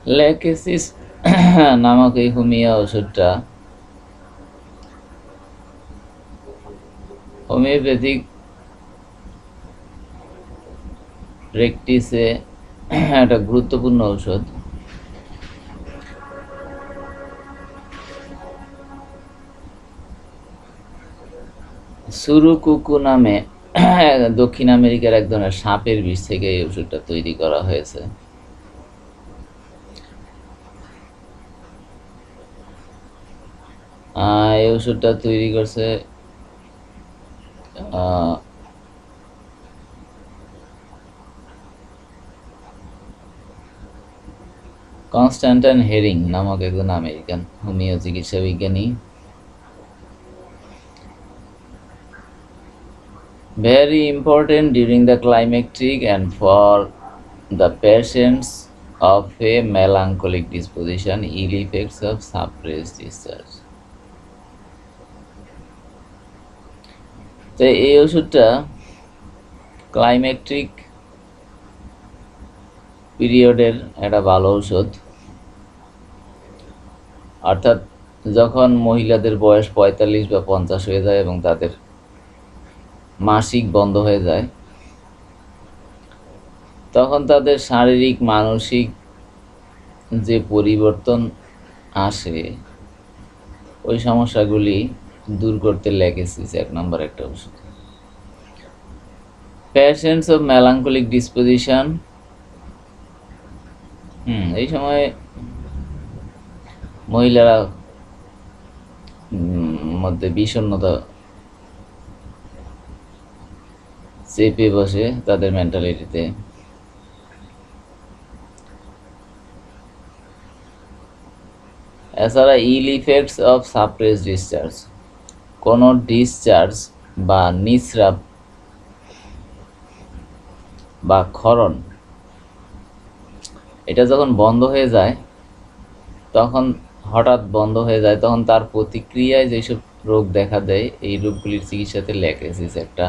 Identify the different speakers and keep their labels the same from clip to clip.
Speaker 1: Lachesis নামক এই homeo ওষুধটা হোমিওপ্যাথিক প্র্যাকটিসে একটা গুরুত্বপূর্ণ ঔষধ। সুরুকুকু নামে দক্ষিণ আমেরিকার এক ধরনের সাপের বিষ থেকে এই ওষুধটা তৈরি করা হয়েছে। এই ওষুধটা তৈরি করছে কনস্ট্যান্টাইন হেরিং নামক একজন আমেরিকান হোমিও চিকিৎসা বিজ্ঞানী। Very important during the climactic and for the patients of a melancholic disposition, ill effects of suppressed discharge. তো এই ওষুধটা ক্লাইম্যাক্টিক পিরিয়ডের একটা ভালো ঔষধ, অর্থাৎ যখন মহিলাদের বয়স 45 বা 50 হয়ে যায় এবং তাদের মাসিক বন্ধ হয়ে যায়, তখন তাদের শারীরিক মানসিক যে পরিবর্তন আসে ওই সমস্যাগুলি দূর করতে ল্যাকেসিস এক নম্বর একটা ওষুধ। পেশেন্টস অফ মেলাঙ্কলিক ডিসপোজিশন, এই সময় মহিলারা মধ্যে বিষণ্ণতা চেপে বসে তাদের মেন্টালিটিতে। এছাড়া ইল ইফেক্টস অফ সাপ্রেস ডিসচার্জ, কোনো ডিসচার্জ বা নিঃস্রাব বা ক্ষরণ এটা যখন বন্ধ হয়ে যায়, তখন হঠাৎ বন্ধ হয়ে যায়, তখন তার প্রতিক্রিয়ায় যেসব রোগ দেখা দেয় এই রোগগুলির চিকিৎসাতে ল্যাকেসিস একটা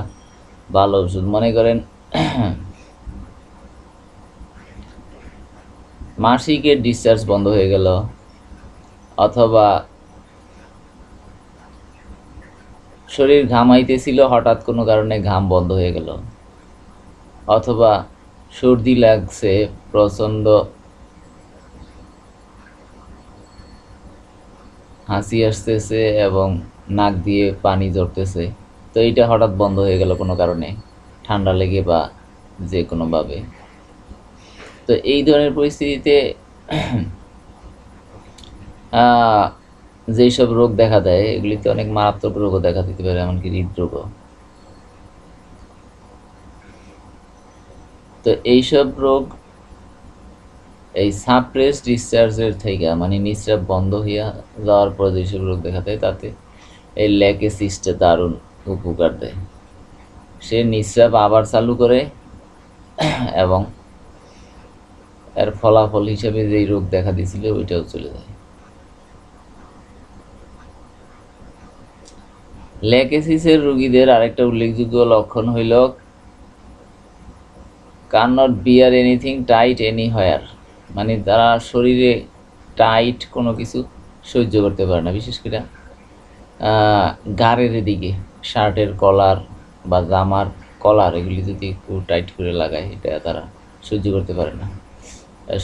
Speaker 1: ভালো ওষুধ। মনে করেন মাসিকের ডিসচার্জ বন্ধ হয়ে গেল, অথবা শরীর ঘামাইতেছিল হঠাৎ কোনো কারণে ঘাম বন্ধ হয়ে গেল, অথবা সর্দি লাগছে প্রচণ্ড, হাসি আসতেছে এবং নাক দিয়ে পানি ঝরতেছে, তো এইটা হঠাৎ বন্ধ হয়ে গেল কোনো কারণে, ঠান্ডা লেগে বা যে কোনোভাবে। তো এই ধরনের পরিস্থিতিতে যেই সব রোগ দেখা দেয় এগুলিতে অনেক মারাত্মক রোগও দেখা দিতে পারে, এমনকি হৃদরোগও। তো এইসব রোগ এই সাপ্রেস ডিসচার্জের থেকে, মানে নিঃস্রাব বন্ধ হইয়া যাওয়ার পর যেসব রোগ দেখা দেয় তাতে এই ল্যাকেসিসটা দারুণ উপকার দেয়। সে নিঃস্রাব আবার চালু করে এবং এর ফলাফল হিসেবে যেই রোগ দেখা দিয়েছিল ওইটাও চলে যায়। ল্যাকেসিসের রোগীদের আরেকটা উল্লেখযোগ্য লক্ষণ হইল can not beer anything tight anywhere, মানে তারা শরীরে টাইট কোনো কিছু সহ্য করতে পারে না, বিশেষ করে গাড়ের দিকে শার্টের কলার বা জামার কলার এগুলি যদি একটু টাইট করে লাগায় এটা তারা সহ্য করতে পারে না,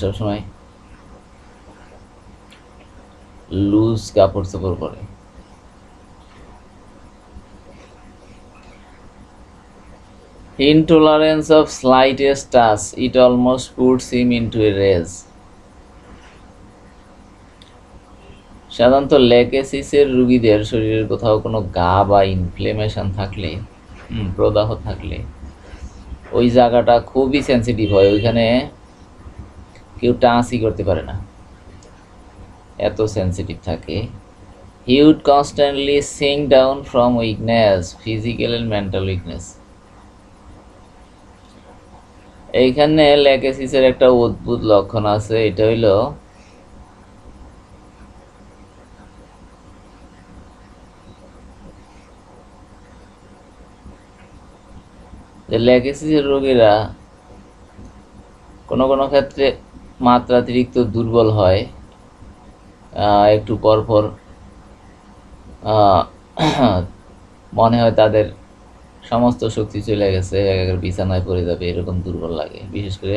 Speaker 1: সবসময় লুজ কাপড় চোপড় পরে। Intolerance of slightest touch, it almost puts him into a rage. সাধারণত ল্যাকেসিসের রোগীদের শরীরের কোথাও কোনো ঘা বা ইনফ্লেমেশন থাকলে, প্রদাহ থাকলে ওই জায়গাটা খুবই সেন্সিটিভ হয়, ওইখানে কেউ টাচই করতে পারে না, এত সেন্সিটিভ থাকে। He would constantly sink down from weakness, physical and mental weakness. এইখানে ল্যাকেসিসের একটা অদ্ভুত লক্ষণ আছে, এটা হইল যে ল্যাকেসিসের রোগীরা কোনো কোনো ক্ষেত্রে মাত্রাতিরিক্ত দুর্বল হয়, একটু পর পর মনে হয় তাদের সমস্ত শক্তি চলে গেছে, একেবারে বিছানায় পড়ে যাবে, এরকম দুর্বল লাগে। বিশেষ করে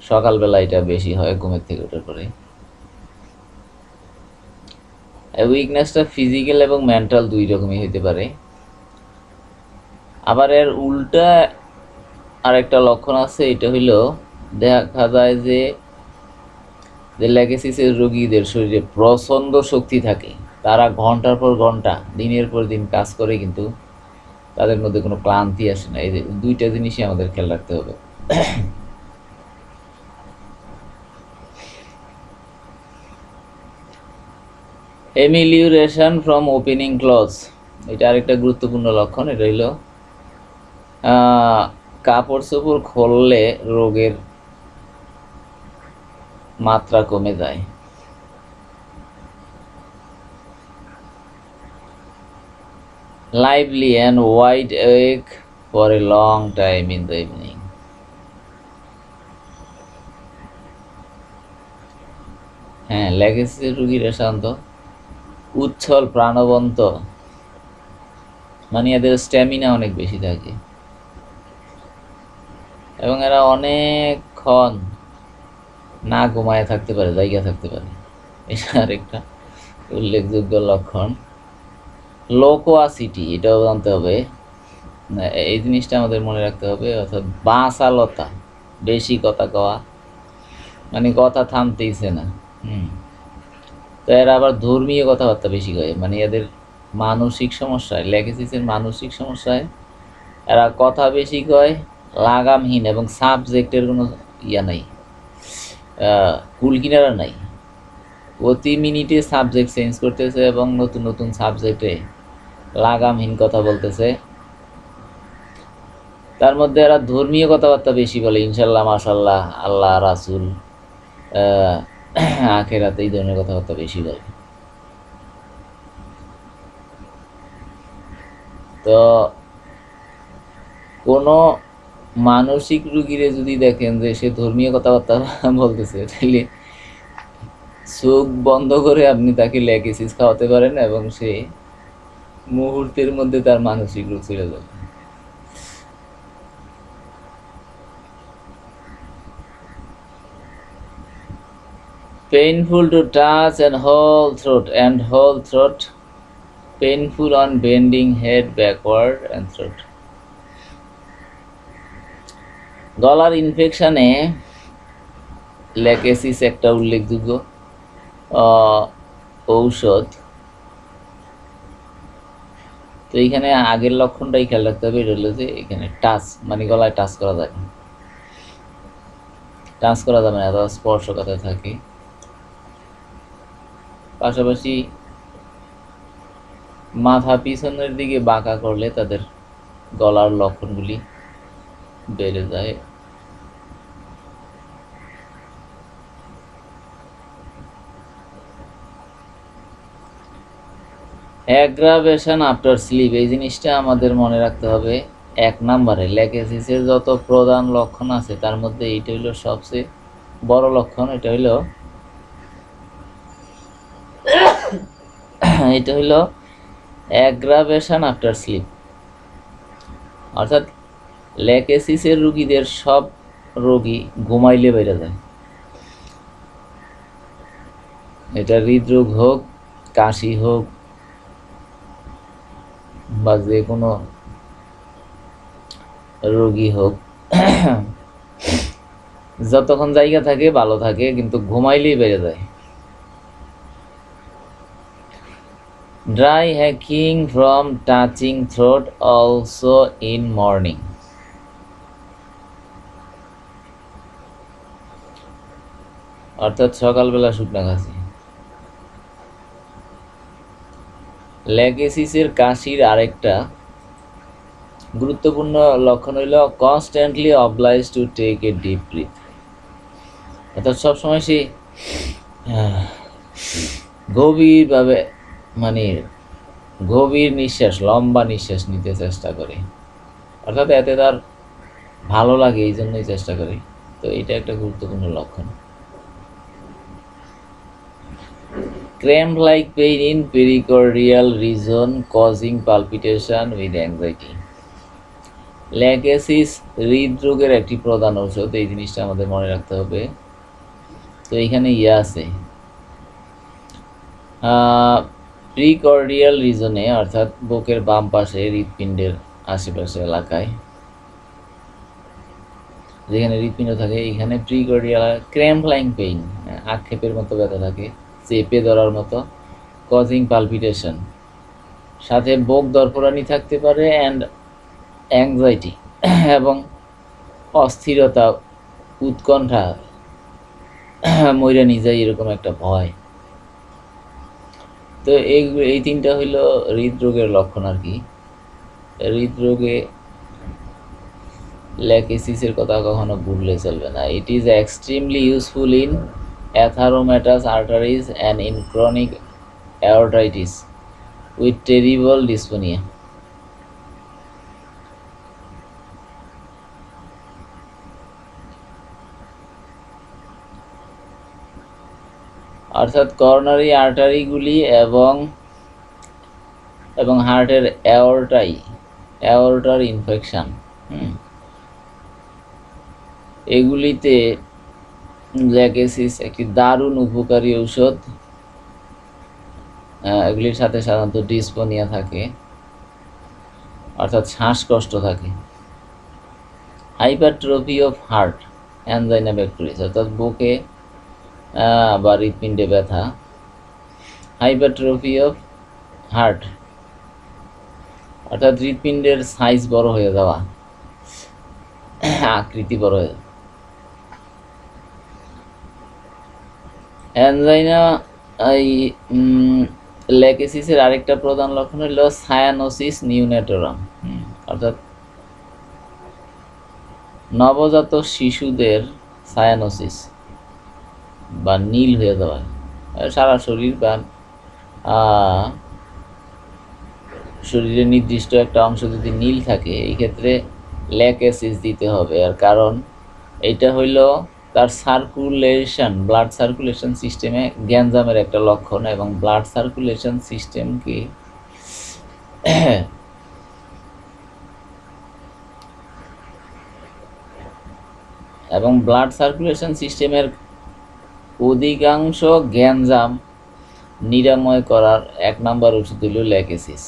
Speaker 1: সকালবেলা এটা বেশি হয় ঘুমের থেকে ওঠার পরে। উইকনেসটা ফিজিক্যাল এবং মেন্টাল দুই রকমই হইতে পারে। আবার এর উল্টা আরেকটা লক্ষণ আছে, এটা হইলো দেখা যায় যে লেগেসিসের রোগীদের শরীরে প্রচণ্ড শক্তি থাকে, তারা ঘন্টার পর ঘন্টা দিনের পর দিন কাজ করে, কিন্তু তাদের মধ্যে কোনো ক্লান্তি আসে না। এই যে দুইটা জিনিসই আমাদের খেয়াল রাখতে হবে। এমিলিউরেশন ফ্রম ওপেনিং ক্লজ, এটা আরেকটা গুরুত্বপূর্ণ লক্ষণ। এটা হইল কাপড় চোপড় খুললে রোগের মাত্রা কমে যায়। lively and wide awake for a long time in the evening. হ্যাঁ, লেগেসিসের রোগীরা শান্ত, উচ্ছল, প্রাণবন্ত, মানে এদের স্ট্যামিনা অনেক বেশি থাকে এবং এরা অনেকক্ষণ না ঘুমায় থাকতে পারে, জায়গা থাকতে পারে। এটা আরেকটা উল্লেখযোগ্য লক্ষণ। লোকোয়াসিটি, এটাও জানতে হবে, এই জিনিসটা আমাদের মনে রাখতে হবে। অর্থাৎ বাঁচালতা, বেশি কথা কওয়া, মানে কথা থামতেইছে না। তো এরা আবার ধর্মীয় কথাবার্তা বেশি কয়, মানে এদের মানসিক সমস্যায়, লেগেসিসের মানসিক সমস্যায় এরা কথা বেশি কয়, লাগামহীন, এবং সাবজেক্টের কোনো ইয়া নাই, কুল কিনারা নাই। প্রতি মিনিটে সাবজেক্ট চেঞ্জ করতেছে এবং নতুন নতুন সাবজেক্টে লাগামহীন কথা বলতেছে। তার মধ্যে এরা ধর্মীয় কথাবার্তা বেশি বলে, ইনশাল্লাহ, মাশাল্লাহ, আল্লাহ, রাসুল, আখেরাতে, এই ধরনের কথাবার্তা বেশি বলে। তো কোনো মানসিক রুগীরে যদি দেখেন যে সে ধর্মীয় কথাবার্তা বলতেছে, তাহলে চোখ বন্ধ করে আপনি তাকে লেগেসিস খাওয়াতে পারেন এবং সে মুহূর্তের মধ্যে তার মানসিক রোগ ছেড়ে যাবে। Painful to touch and whole throat, painful on bending head backward and throat. গলার ইনফেকশনে লেগেসিস একটা উল্লেখযোগ্য ঔষধ। তো এইখানে আগের লক্ষণটাই খেয়াল রাখতে হবে। এটা হলো যে এখানে টাচ, মানে গলায় টাচ করা যায়, টাচ করা যাবে না, এত স্পর্শকাতর থাকে। পাশাপাশি মাথা পিছনের দিকে বাঁকা করলে তাদের গলার লক্ষণগুলি বেড়ে যায়। অ্যাগ্রাভেশন আফটার স্লিপ, এই জিনিসটা আমাদের মনে রাখতে হবে। 1 নম্বরে লেগেসিসের যত প্রধান লক্ষণ আছে তার মধ্যে এইটা হইল সবচেয়ে বড় লক্ষণ। এটা হইল অ্যাগ্রাভেশন আফটার স্লিপ। অর্থাৎ লেগেসিসের রোগীদের সব রোগী ঘুমাইলে বেড়ে যায়। এটা হৃদরোগ হোক, কাশি হোক, বা যে কোনো রোগী হোক, যতক্ষণ জায়গা থাকে ভালো থাকে, কিন্তু ঘুমাইলেই বেড়ে যায়। Dry hacking from touching throat also in morning. অর্থাৎ সকালবেলা শুকনা কাশি। লেগেসিসের কাশির আরেকটা গুরুত্বপূর্ণ লক্ষণ হইল constantly obliged to take a deep breath. অর্থাৎ সবসময় সে গভীরভাবে, মানে গভীর নিঃশ্বাস, লম্বা নিঃশ্বাস নিতে চেষ্টা করে। অর্থাৎ এতে তার ভালো লাগে, এই জন্যই চেষ্টা করে। তো এটা একটা গুরুত্বপূর্ণ লক্ষণ। cramp like pain in pericardial region causing palpitation with anxiety. Lachesis হৃদরোগের একটি প্রধান ঔষধ, এই জিনিসটা আমাদের মনে রাখতে হবে। তো এখানে আছে প্রিকর্ডিয়াল রিজনে, অর্থাৎ বুকের বাম পাশে হৃৎপিণ্ডের আশেপাশে এলাকায় যেখানে হৃৎপিণ্ড থাকে, এখানে প্রিকর্ডিয়াল ক্র্যাম্প লাইং পেইন, আক্ষেপের মতো ব্যথা থাকে, চেপে ধরার মতো, কজিং পালপিটেশন, সাথে বুক দরপড়ানি থাকতে পারে, অ্যান্ড অ্যাংজাইটি এবং অস্থিরতা, উৎকণ্ঠা, মইরা নিজেই এরকম একটা ভয়। তো এই তিনটা হইল হৃদরোগের লক্ষণ আর কি। হৃদরোগে ল্যাকেসিসের কথা কখনো ভুললে চলবে না। It is extremely useful in atheromatous arteries and in chronic aortitis with terrible dyspnoea. অর্থাৎ করোনারি আর্টারিগুলি এবং হার্টের অ্যাওর্টার ইনফেকশন, এগুলিতে ল্যাকেসিস একটি দারুণ উপকারী ঔষধ। এগুলির সাথে সাধারণত ডিসপোনিয়া থাকে, অর্থাৎ শ্বাসকষ্ট থাকে। হাইপারট্রফি অফ হার্ট অ্যানজাইনা ব্যাকটেরিয়াস, অর্থাৎ বুকে বা হৃৎপিণ্ডে ব্যথা। হাইপারট্রফি অফ হার্ট অর্থাৎ হৃৎপিণ্ডের সাইজ বড় হয়ে যাওয়া, আকৃতি বড় হয়ে যাওয়া। অ্যানজাইনা ল্যাকেসিসের আরেকটা প্রধান লক্ষণ হলো সায়ানোসিস নিউনেটোরাম, অর্থাৎ নবজাত শিশুদের সায়ানোসিস বা নীল হয়ে যাওয়া, সারা শরীর বা শরীরের নির্দিষ্ট একটা অংশ যদি নীল থাকে, এই ক্ষেত্রে ল্যাকেসিস দিতে হবে। আর কারণ এটা হইল তার সার্কুলেশন, ব্লাড সার্কুলেশন সিস্টেমে গ্যাঞ্জামের একটা লক্ষণ, এবং ব্লাড সার্কুলেশন সিস্টেমকে এবং ব্লাড সার্কুলেশন সিস্টেমের অধিকাংশ গ্যাঞ্জাম নিরাময় করার 1 নম্বর ওষুধ হল ল্যাকেসিস।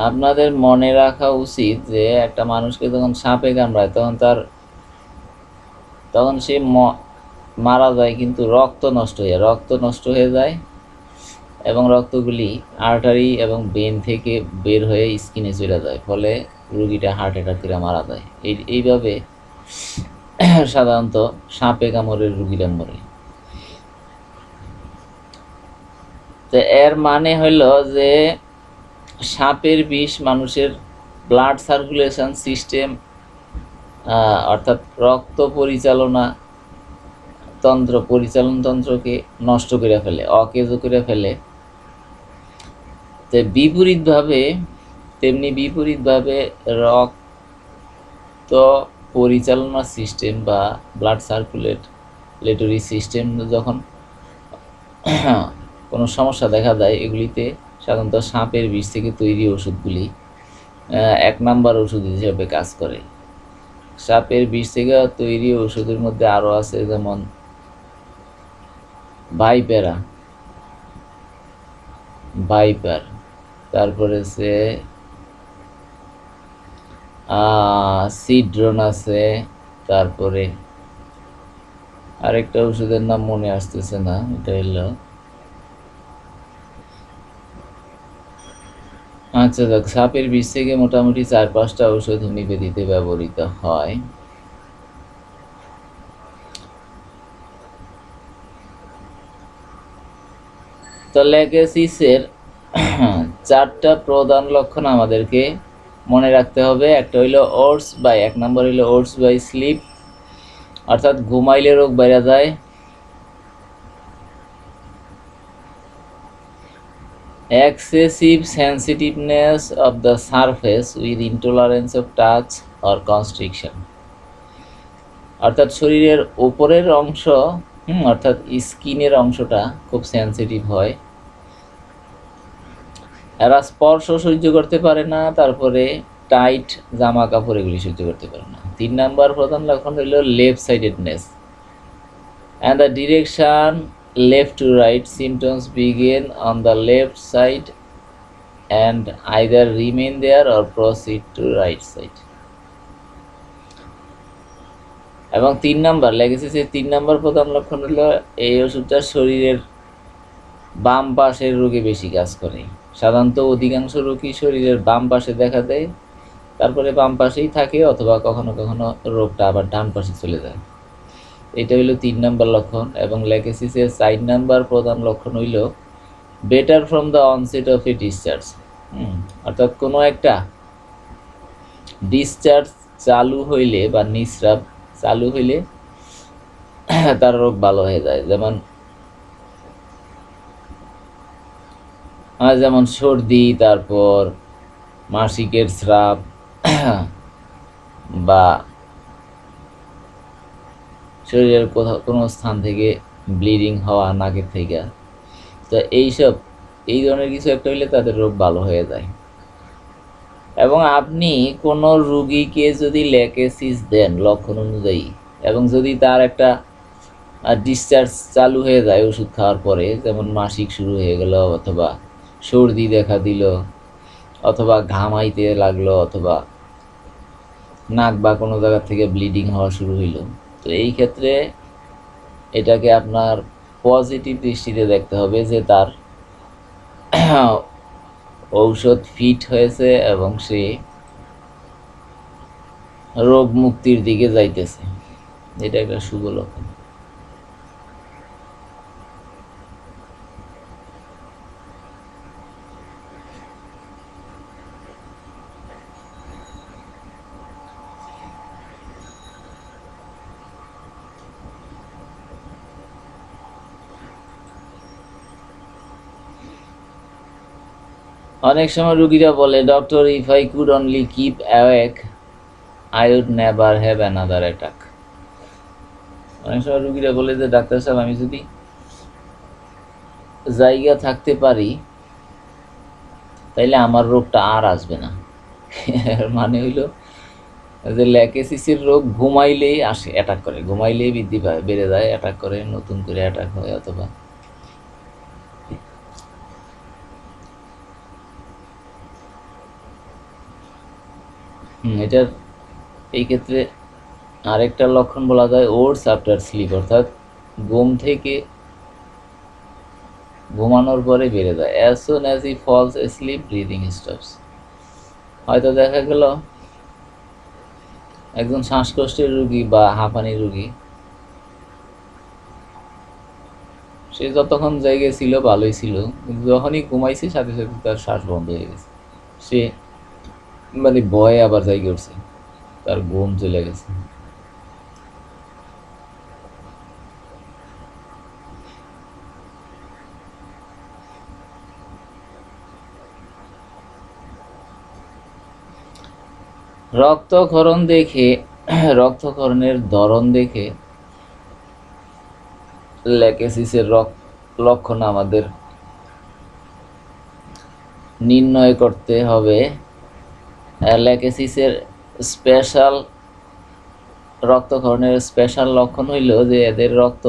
Speaker 1: আপনাদের মনে রাখা উচিত যে একটা মানুষকে যখন সাপে কামড়ায় তখন সে মারা যায়, কিন্তু রক্ত নষ্ট হয়ে যায় এবং রক্তগুলি আর্টারি এবং ভেন থেকে বের হয়ে স্কিনে চলে যায়, ফলে রোগীটা হার্ট অ্যাটাক করে মারা যায়। এইভাবে সাধারণত সাপে কামড়ের রোগীরা মরে। তো এর মানে হইল যে সাপের বিষ মানুষের ব্লাড সার্কুলেশন সিস্টেম, অর্থাৎ রক্ত পরিচালন তন্ত্রকে নষ্ট করে ফেলে, অকেজ করে ফেলে। তো বিপরীতভাবে রক্ত পরিচালনা সিস্টেম বা ব্লাড সার্কুলেটরি সিস্টেম যখন কোনো সমস্যা দেখা দেয়, এগুলিতে সাধারণত সাপের বিষ থেকে তৈরি ওষুধগুলি 1 নম্বর ওষুধ হিসেবে কাজ করে। সাপের বিষ থেকে তৈরি ওষুধের মধ্যে আরও আছে, যেমন ভাইপার, তারপরে সে সিড্রন আছে, তারপরে আরেকটা ওষুধের নাম মনে আসতেছে না, এটা হলো আচ্ছা দেখ, সাপের বিষ থেকে মোটামুটি 4-5টা ঔষধ হোমিওপ্যাথিতে ব্যবহৃত হয়। তো ল্যাকেসিসের 4টা প্রধান লক্ষণ আমাদেরকে মনে রাখতে হবে। একটা হইলো ওটস বাই, 1 নম্বর হইলো ওটস বাই স্লিপ, অর্থাৎ ঘুমাইলে রোগ বাইরে যায়। Excessive sensitiveness of the surface with intolerance of touch or constriction, অর্থাৎ শরীরের উপরের অংশ অর্থাৎ স্কিনের অংশটা খুব সেন্সিটিভ হয়। এরা স্পর্শ সহ্য করতে পারে না, তারপরে টাইট জামা কাপড় এগুলি সহ্য করতে পারে না। 3 নাম্বার প্রধান লক্ষণ হইল left সাইডেডনেস and the direction left to right. Symptoms begin on the left side and either remain there or proceed to right side. এবং 3 নাম্বার লেগেছে 3 নাম্বার প্রধান লক্ষণ হলো এই ওষুধটা শরীরের বাম পাশের রোগে বেশি কাজ করে। সাধারণত অধিকাংশ রোগী শরীরের বাম পাশে দেখা দেয়, তারপরে বাম পাশেই থাকে, অথবা কখনো কখনো রোগটা আবার ডান পাশে চলে যায়। এটা হইল 3 নাম্বার লক্ষণ। এবং লেকেসিসের 4 নাম্বার প্রধান লক্ষণ হইল better from the onset of A discharge. অর্থাৎ কোনো একটা ডিসচার্জ চালু হইলে বা নিঃস্রাব চালু হইলে তার রোগ ভালো হয়ে যায়। যেমন সর্দি, তারপর মাসিকের স্রাব, বা শরীরের কোথাও কোনো স্থান থেকে ব্লিডিং হওয়া নাকের থেকে, তো এই ধরনের কিছু একটা হইলে তাদের রোগ ভালো হয়ে যায়। এবং আপনি কোনো রুগীকে যদি লেকেসিস দেন লক্ষণ অনুযায়ী, এবং যদি তার একটা ডিসচার্জ চালু হয়ে যায় ওষুধ খাওয়ার পরে, যেমন মাসিক শুরু হয়ে গেল, অথবা সর্দি দেখা দিল, অথবা ঘামাইতে লাগলো, অথবা নাক বা কোনো জায়গা থেকে ব্লিডিং হওয়া শুরু হইল, তো এই ক্ষেত্রে এটাকে আপনার পজিটিভ দৃষ্টিতে দেখতে হবে যে তার ঔষধ ফিট হয়েছে এবং সে রোগ মুক্তির দিকে যাইতেছে। এটা একটা শুভ লক্ষণ। অনেক সময় রুগীরা বলে, doctor, if I could only keep awake I would never have another attack. অনেক সময় রুগীরা বলে যে, ডাক্তার সাহেব, আমি যদি জায়গা থাকতে পারি তাইলে আমার রোগটা আর আসবে না। মানে হইল যে লেকেসিসের রোগ ঘুমাইলেই আসে, অ্যাটাক করে, ঘুমাইলেই বৃদ্ধি পায়, বেড়ে যায়, অ্যাটাক করে, নতুন করে অ্যাটাক হয়। অথবা এটার এই ক্ষেত্রে আরেকটা লক্ষণ বলা যায় ওটস আফটার স্লিপ, অর্থাৎ ঘুমানোর পরে বেড়ে যায়। As soon as he falls sleep breathing stops. হয়তো দেখা গেল একজন শ্বাসকষ্টের রুগী বা হাঁপানি রুগী, সে যতক্ষণ জায়গায় ছিল ভালোই ছিল, কিন্তু যখনই ঘুমাইছে সাথে সাথে তার শ্বাস বন্ধ হয়ে গেছে, সে মানে ভয়ে আবার জায়গা উঠছে, তার ঘুম চলে গেছে। রক্তক্ষরণের ধরন দেখে লেকেসিসের লক্ষণ আমাদের নির্ণয় করতে হবে। লেকেসিসের রক্তক্ষরণের স্পেশাল লক্ষণ হইল যে এদের রক্ত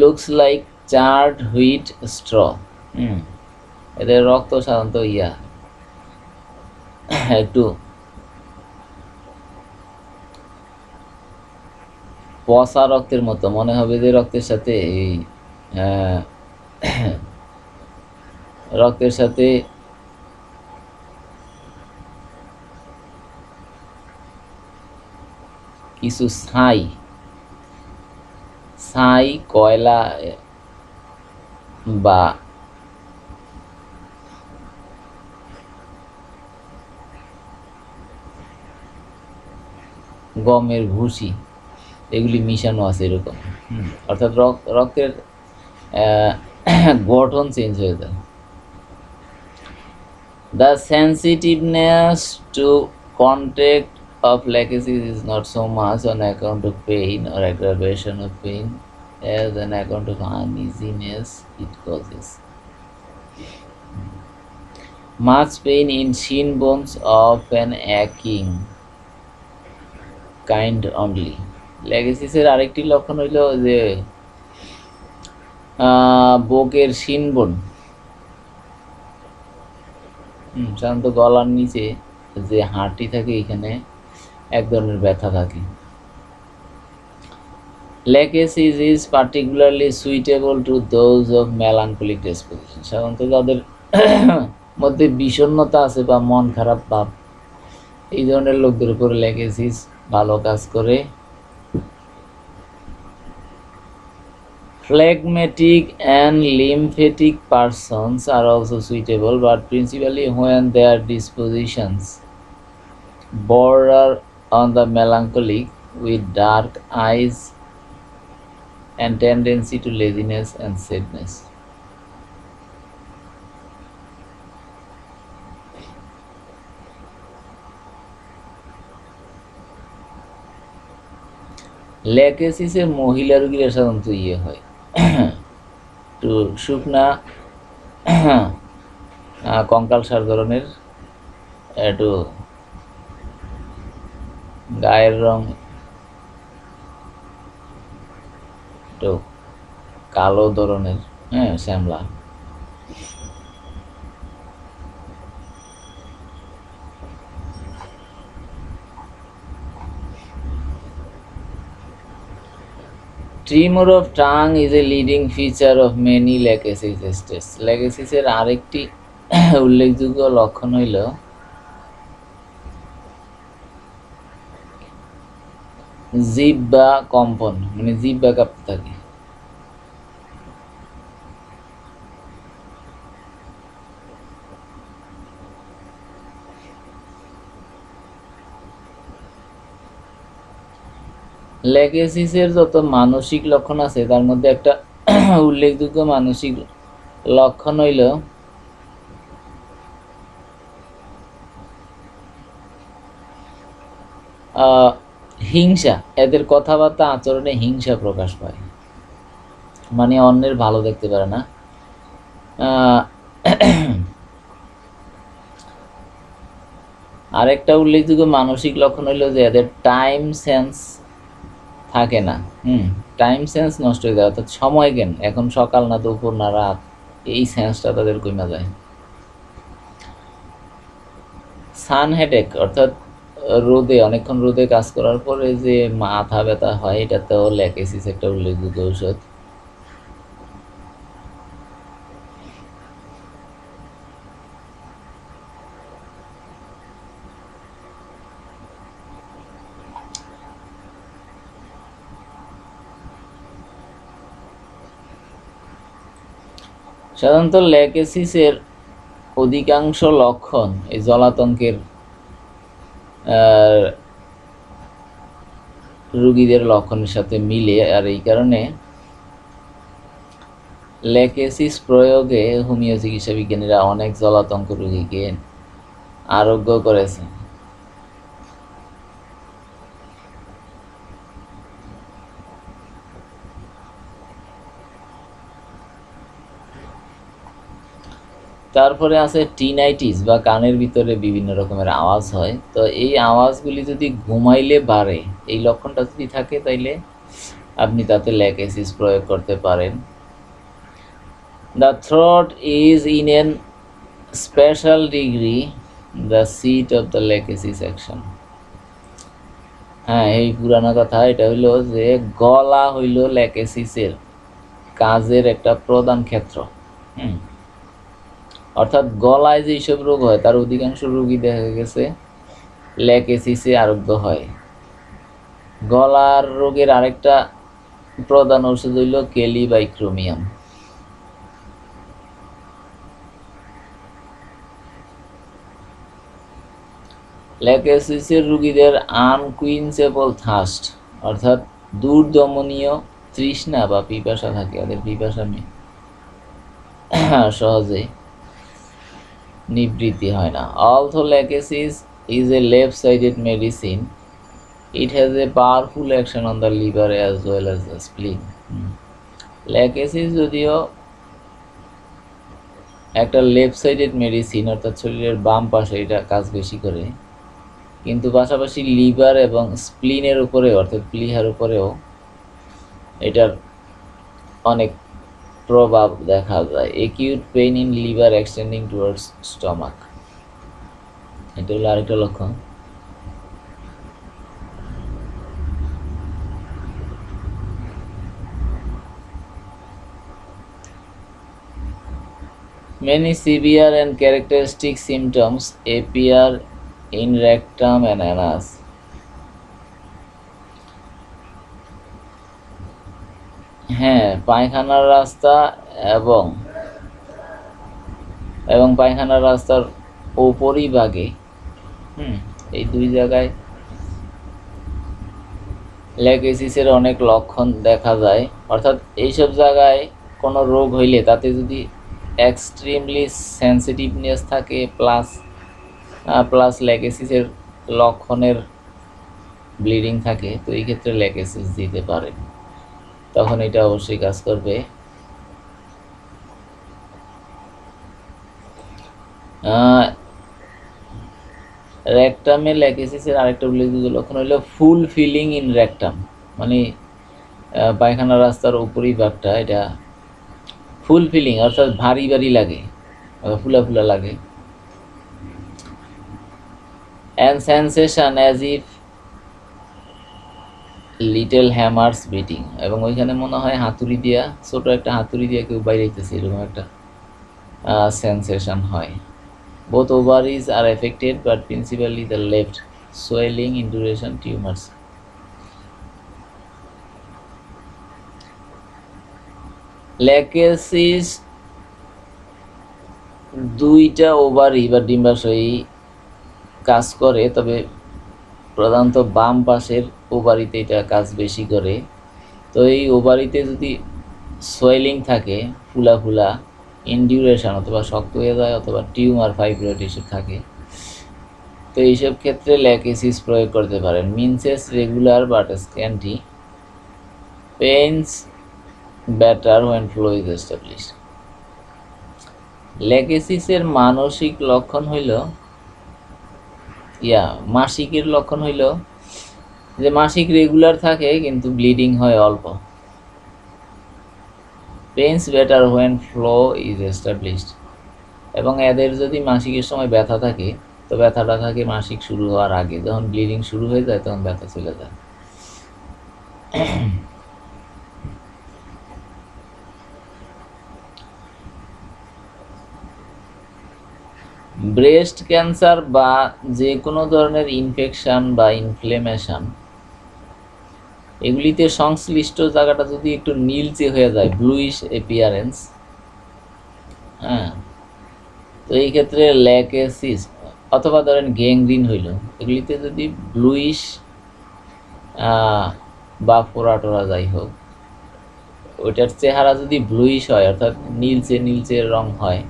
Speaker 1: looks like Chad wheat straw. এদের রক্ত সাধারণত একটু পচা রক্তের মতো মনে হবে, যে রক্তের সাথে কিছু ছাই, কয়লা বা গমের ভুসি এগুলি মিশানো আছে এরকম। অর্থাৎ রক্তের গঠন চেঞ্জ হয়ে যায়। The sensitiveness to contact of lachesis is not so much on account of pain or aggravation of pain as an account of uneasiness it causes. Much pain in shin bones of an aching kind only. ল্যাগেসিসের আরেকটি লক্ষণ হইল যে বুকের শিন বোন, সাধারণত গলার নিচে যে হাড়টি থাকে এখানে এক ধরনের ব্যথা থাকে। Lachesis is particularly suitable to those of melancholic disposition. সাধারণত যাদের মধ্যে বিষণ্ণতা আছে বা মন খারাপ ভাব, এই ধরনের লোকদের উপর ল্যাকেসিস ভালো কাজ করে। Phlegmatic and lymphatic persons are also suitable, but principally when their dispositions border on the melancholic with dark eyes and tendency to laziness and sadness. ল্যাকেসিসে মহিলা রোগীরা সাধারণত হয় একটু শুকনা কঙ্কালসার ধরনের, একটু গায়ের রং একটু কালো ধরনের, শ্যামলা। Tremor of tongue is a leading feature of many Lachesis states. ল্যাকেসিসের আরেকটি উল্লেখযোগ্য লক্ষণ হইল জিহ্বা কম্পন, মানে জিহ্বা কাঁপতে থাকে। ল্যাকেসিসের যত মানসিক লক্ষণ আছে তার মধ্যে একটা উল্লেখযোগ্য মানসিক লক্ষণ হইল হিংসা। এদের কথাবার্তা আচরণে হিংসা প্রকাশ পায়, মানে অন্যের ভালো দেখতে পারে না। আরেকটা উল্লেখযোগ্য মানসিক লক্ষণ হইল যে এদের টাইম সেন্স থাকে না। টাইম সেন্স নষ্ট হয়ে যায়, অর্থাৎ সময় জ্ঞান, এখন সকাল না দুপুর না রাত, এই সেন্সটা তাদের কমে যায়। সান হেডেক, অর্থাৎ রোদে অনেকক্ষণ রোদে কাজ করার পরে যে মাথা ব্যথা হয়, এটাতেও ল্যাকেসিস একটা উল্লেখযোগ্য ঔষধ। সাধারণত ল্যাকেসিসের অধিকাংশ লক্ষণ এই জলাতঙ্কের রোগীদের লক্ষণের সাথে মিলে, আর এই কারণে ল্যাকেসিস প্রয়োগে হোমিও চিকিৎসা বিজ্ঞানীরা অনেক জলাতঙ্ক রোগীকে আরোগ্য করেছে। তারপরে আছে টিনাইটিস বা কানের ভিতরে বিভিন্ন রকমের আওয়াজ হয়। তো এই আওয়াজগুলি যদি ঘুমাইলে বাড়ে, এই লক্ষণটা যদি থাকে, তাইলে আপনি তাতে ল্যাকেসিস প্রয়োগ করতে পারেন। The throat is in an special degree the seat of the Lachesis action. হ্যাঁ, এই পুরানো কথা, এটা হইল যে গলা হইল ল্যাকেসিসের কাজের একটা প্রধান ক্ষেত্র। অর্থাৎ গলায় যেসব রোগ হয় তার অধিকাংশ রোগী দেখা গেছে ল্যাকেসিসে আরোগ্য হয়। গলার রোগের আরেকটা প্রধান ঔষধ হইল কেলিবাইক্রোমিয়াম। ল্যাকেসিসের রোগীদের আনকুইন্সেবল থার্স্ট, অর্থাৎ দুর্দমনীয় তৃষ্ণা বা পিপাসা থাকে, ওদের পিপাসা সহজে নিবৃত্তি হয় না। Although lachesis is a left-sided medicine. It has a powerful action on the liver as well as the spleen. Lac acid যদিও একটা লেফট-সাইডেড মেডিসিন, অর্থাৎ শরীরের বাম পাশে এটা কাজ বেশি করে, কিন্তু পাশাপাশি লিভার এবং স্প্লিনের উপরে অর্থাৎ প্লিহার উপরেও এটার অনেক প্রভাব দেখা যায়। Acute pain in liver extending towards stomach, এটা হলো আরেকটা লক্ষণ। Many severe and characteristic symptoms appear in rectum and anus. হ্যাঁ, পায়খানার রাস্তা এবং পায়খানার রাস্তার উপরিভাগে এই দুই জায়গায় ল্যাক অ্যাসিসের অনেক লক্ষণ দেখা যায়। অর্থাৎ এইসব জায়গায় কোনো রোগ হইলে তাতে যদি এক্সট্রিমলি সেন্সিটিভনেস থাকে প্লাস ল্যাক অ্যাসিসের লক্ষণের ব্লিডিং থাকে, তো এই ক্ষেত্রে ল্যাক অ্যাসিস দিতে পারেন, তখন এটা অবশ্যই কাজ করবে। রেকটামে ল্যাক অ্যাসিসের আরেকটা উল্লেখযোগ্য লক্ষণ হলো ফুল ফিলিং ইন রেকটাম, মানে পায়খানা রাস্তার উপরিভাগটা এটা ফুল ফিলিং অর্থাৎ ভারী ভারী লাগে, ফুলা ফুলা লাগে। And sensation as if little hammers beating, এবং ওইখানে মনে হয় হাতুড়ি দিয়া, ছোট একটা হাতুড়ি দিয়া কেউ বাইরেছে, এরকম একটা সেন্সেশন হয়। Both ovaries are affected, but principally the left, swelling, induration, tumors. Lachesis দুইটা ওভারি বা ডিম্বাশয়ী কাজ করে, তবে প্রধানত বাম পাশের ওভারিতে এটা কাজ বেশি করে। তো এই ওভারিতে যদি সোয়েলিং থাকে, ফুলা ফুলা, ইনডিউরেশন অথবা শক্ত হয়ে যায়, অথবা টিউমার ফাইব্রয়েড এসব থাকে, তো এইসব ক্ষেত্রে ল্যাক অ্যাসিস প্রয়োগ করতে পারেন। Menses regular but scanty, pains better when flow is established. ল্যাক অ্যাসিসের মানসিক লক্ষণ হইল মাসিকের লক্ষণ হইল যে মাসিক রেগুলার থাকে কিন্তু ব্লিডিং হয় অল্প। Pains better when flow is established, এবং এদের যদি মাসিকের সময় ব্যথা থাকে, তো ব্যথাটা থাকে মাসিক শুরু হওয়ার আগে, যখন ব্লিডিং শুরু হয়ে যায় তখন ব্যথা চলে যায়। ব্রেস্ট ক্যান্সার বা যে কোনো ধরনের ইনফেকশন বা ইনফ্লেমেশন, এগুলিতে সংশ্লিষ্ট জায়গাটা যদি একটু নীলচে হয়ে যায়, ব্লুইশ অ্যাপিয়ারেন্স, তো এই ক্ষেত্রে ল্যাক অ্যাসিস, অথবা ধরেন গ্যাংগ্রিন হইল, এগুলিতে যদি ব্লুইশ বা ফোড়া যাই হোক, ওইটার চেহারা যদি ব্লুইশ হয় অর্থাৎ নীলচে রং হয়,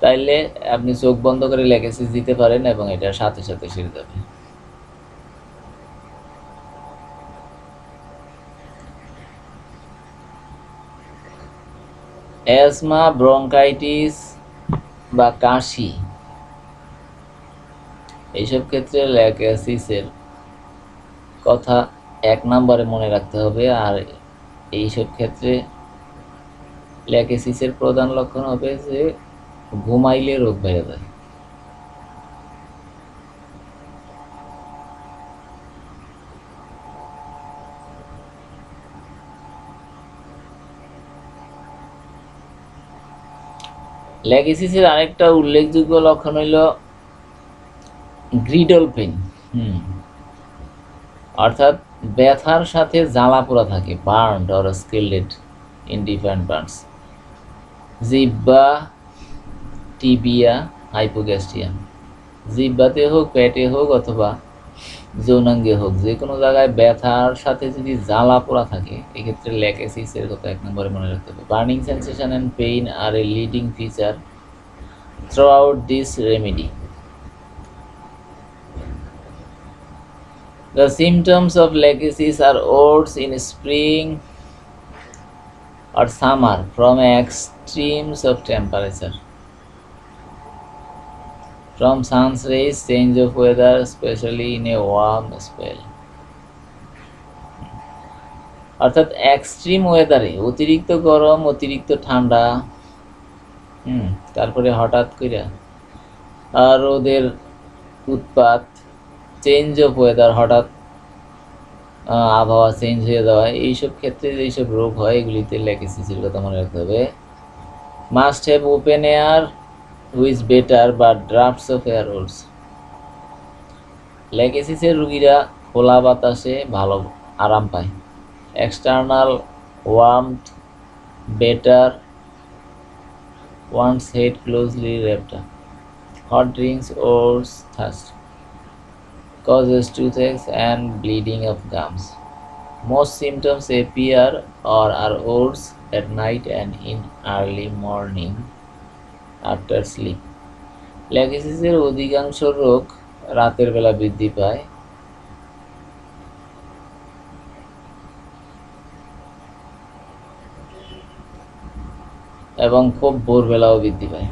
Speaker 1: তাইলে আপনি চোখ বন্ধ করে ল্যাক অ্যাসিস দিতে পারেন এবং এটা সাথে সাথে সেরে যাবে। অ্যাজমা, ব্রঙ্কাইটিস বা কাশি, এইসব ক্ষেত্রে ল্যাক অ্যাসিসের কথা 1 নম্বরে মনে রাখতে হবে। আর এইসব ক্ষেত্রে ল্যাক অ্যাসিসের প্রধান লক্ষণ হবে যে ঘুমাইলে রোগ বেড়ে যায়। ল্যাক অ্যাসিসের আরেকটা উল্লেখযোগ্য লক্ষণ হইল গ্রিডল পেইন, অর্থাৎ ব্যথার সাথে জ্বালা পোড়া থাকে, burned or skilled in different parts, জিহ্বা, টিবিয়া, হাইপোগ্যাস্ট্রিয়া, জিহ্বাতে হোক, পেটে হোক, অথবা যৌনাঙ্গে হোক, যে কোনো জায়গায় ব্যথার সাথে যদি জ্বালা পোড়া থাকে, এক্ষেত্রে ল্যাক অ্যাসিসের কথা 1 নম্বরে মনে রাখতে হবে। Burning sensation and pain are a leading feature throughout this remedy. The symptoms of lachesis are odors in spring or summer from extremes of temperature, from sun's rays, change of weather, especially in a warm spell. অর্থাৎ extreme ওয়েদারে, অতিরিক্ত গরম, অতিরিক্ত ঠান্ডা, তারপরে হঠাৎ করে আর ওদের উৎপাত, চেঞ্জ অফ ওয়েদার, হঠাৎ আবহাওয়া চেঞ্জ হয়ে যাওয়া, এইসব ক্ষেত্রে যেসব রোগ হয় এগুলিতে ল্যাকেসিসের কথা মনে রাখতে হবে। Must have open air which is better বা ড্রাফটস অফ এয়ার হোলস। ল্যাকেসিসের রুগীরা খোলা বাতাসে ভালো আরাম পায়। External warmth better one's head closely wrapped up. Hot drinks or thirst causes toothache and bleeding of gums. Most symptoms appear or are worse at night and in early morning after sleep. ল্যাকেসিসের অধিকাংশ রোগ রাতের বেলা বৃদ্ধি পায় এবং খুব ভোরবেলাও বৃদ্ধি পায়।